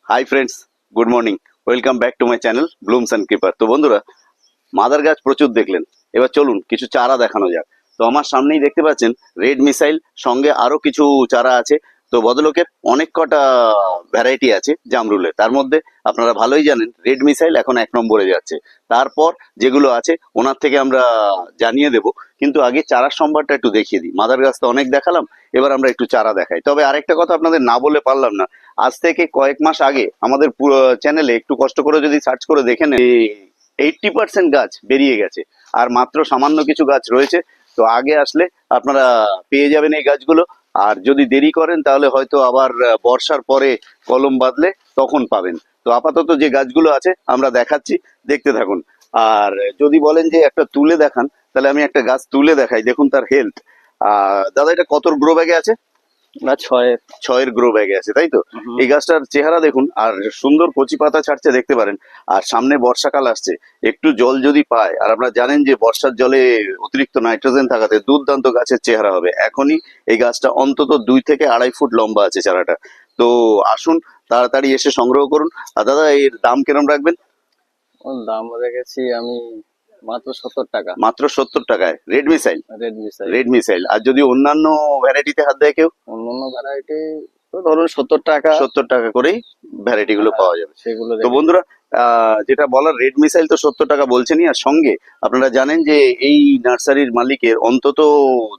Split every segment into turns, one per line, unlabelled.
Hi friends, good morning. Welcome back to my channel blooms and creeper. তো বন্ধুরা, mother গাছ প্রচুর দেখলেন, এবার চলুন কিছু চারা দেখানো যাক। তো আমার সামনেই দেখতে পাচ্ছেন রেড মিসাইল, সঙ্গে আরো কিছু চারা আছে। তো ভদ্রলোকের অনেক কটা ভ্যারাইটি আছে জামরুলের, তার মধ্যে আপনারা ভালোই জানেন রেড মিসাইল এখন 1 নম্বরে যাচ্ছে। তারপর যেগুলো আছে ওনার থেকে আমরা জানিয়ে দেব, কিন্তু আগে চারার সম্ভারটা একটু দেখিয়ে দিই। মাদার গাছ তো অনেক দেখালাম, এবার আমরা একটু চারা দেখাই। তবে আরেকটা কথা আপনাদের না বলে পারলাম না, আজ থেকে কয়েক মাস আগে আমাদের পুরো চ্যানেলে একটু কষ্ট করে যদি সার্চ করে দেখে নেন, 80% গাছ বেরিয়ে গেছে, আর মাত্র সামান্য কিছু গাছ রয়েছে। তো আগে আসলে আপনারা পেয়ে যাবেন এই গাছগুলো। আর যদি দেরি করেন তাহলে হয়তো আবার বর্ষার পরে কলম বাঁধলে তখন পাবেন। তো আপাতত যে গাছগুলো আছে আমরা দেখাচ্ছি, দেখতে থাকুন। আর যদি বলেন যে একটা তুলে দেখান, তাহলে আমি একটা গাছ তুলে দেখাই। দেখুন তার হেলথ। দাদা, এটা কত গ্রো ব্যাগে আছে?
না,
ছয়ের গ্রো ব্যাগে আছে, তাই তো? এই গাছটার চেহারা দেখুন, আর সুন্দর কচি পাতা ছাড়ছে, দেখতে পারেন। আর সামনে বর্ষাকাল আসছে, একটু জল যদি পায়, আর আপনারা জানেন যে বর্ষার জলে অতিরিক্ত নাইট্রোজেন থাকাতে দুর্দান্ত গাছের চেহারা হবে। এখনই এই গাছটা অন্তত 2 থেকে 2.5 ফুট লম্বা আছে চারাটা। তো আসুন, তাড়াতাড়ি এসে সংগ্রহ করুন। আর দাদা, এর দাম কিরম রাখবেন?
ওর দাম রেখেছি আমি মাত্র 70 টাকা।
মাত্র 70 টাকায় red missile?
Red missile.
Red missile. আর যদি অন্যান্য ভ্যারাইটিতে হাত দেয় কেউ?
অন্যান্য ভ্যারাইটি তো ধরুন 70 টাকা।
70 টাকা করেই ভ্যারাইটি গুলো পাওয়া যাবে।
সেগুলো
তো
রেখে
বন্ধুরা, যেটা বলার, রেড মিসাইল তো 70 টাকা বলছেনই, আর সঙ্গে আপনারা জানেন যে এই নার্সারির মালিকের অন্তত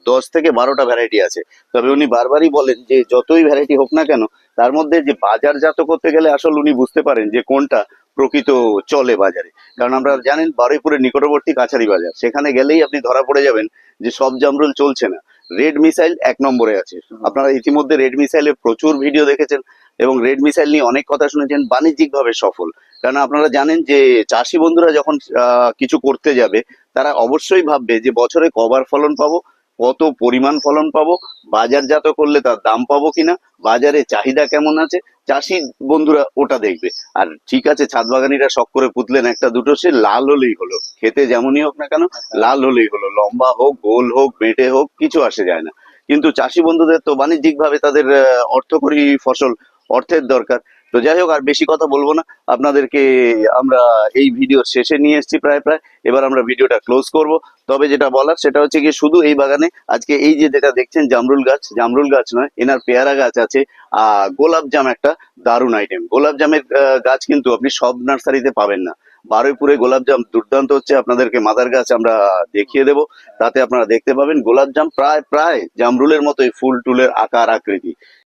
10 থেকে 12টা ভ্যারাইটি আছে। তবে উনি বারবারই বলেন যে যতই ভ্যারাইটি হোক না কেন, তার মধ্যে যে বাজারজাত করতে গেলে আসলে উনি বুঝতে পারেন যে কোনটা প্রকৃত চলে বাজারে। কারণ আমরা জানেন বারুইপুরের নিকটবর্তী কাছারি বাজার, সেখানে গেলেই আপনি ধরা পড়ে যাবেন যে সব জামরুল চলছে না। রেড মিসাইল 1 নম্বরে আছে। আপনারা ইতিমধ্যে রেড মিসাইলের প্রচুর ভিডিও দেখেছেন এবং রেড মিসাইল নিয়ে অনেক কথা শুনেছেন। বাণিজ্যিকভাবে সফল। কারণ আপনারা জানেন যে চাষি বন্ধুরা যখন কিছু করতে যাবে, তারা অবশ্যই ভাববে যে বছরে কবার ফলন পাবো, কত পরিমাণ ফলন পাবো, বাজারজাত করলে তার দাম পাবো কিনা, বাজারে চাহিদা কেমন আছে, চাষি বন্ধুরা ওটা দেখবে। আর ঠিক আছে, ছাদ বাগানিরা শখ করে পুতলেন একটা দুটো, সে লাল হলেই হলো, খেতে যেমনই হোক না কেন লাল হলেই হলো। লম্বা হোক, গোল হোক, বেঁটে হোক, কিছু আসে যায় না। কিন্তু চাষি বন্ধুদের তো বাণিজ্যিক ভাবে তাদের অর্থকরী ফসল, অর্থের দরকার। তো যাই হোক, আর বেশি কথা বলবো না আপনাদেরকে। আমরা এই ভিডিওর শেষে নিয়ে এসেছি প্রায় প্রায়। এবার আমরা ভিডিওটা ক্লোজ করব। তবে যেটা বলার সেটা হচ্ছে কি, শুধু এই বাগানে আজকে এই যে যেটা দেখছেন জামরুল গাছ, জামরুল গাছ নয়, এনার পেয়ারা গাছ আছে। গোলাপ জাম একটা দারুণ আইটেম। গোলাপ জামের গাছ কিন্তু আপনি সব নার্সারিতে পাবেন না। বারুইপুরে গোলাপ জাম দুর্দান্ত হচ্ছে। আপনাদেরকে মাদার গাছ আমরা দেখিয়ে দেব, তাতে আপনারা দেখতে পাবেন গোলাপ জাম প্রায় প্রায় জামরুলের মতোই ফুল টুলের আকার আকৃতি।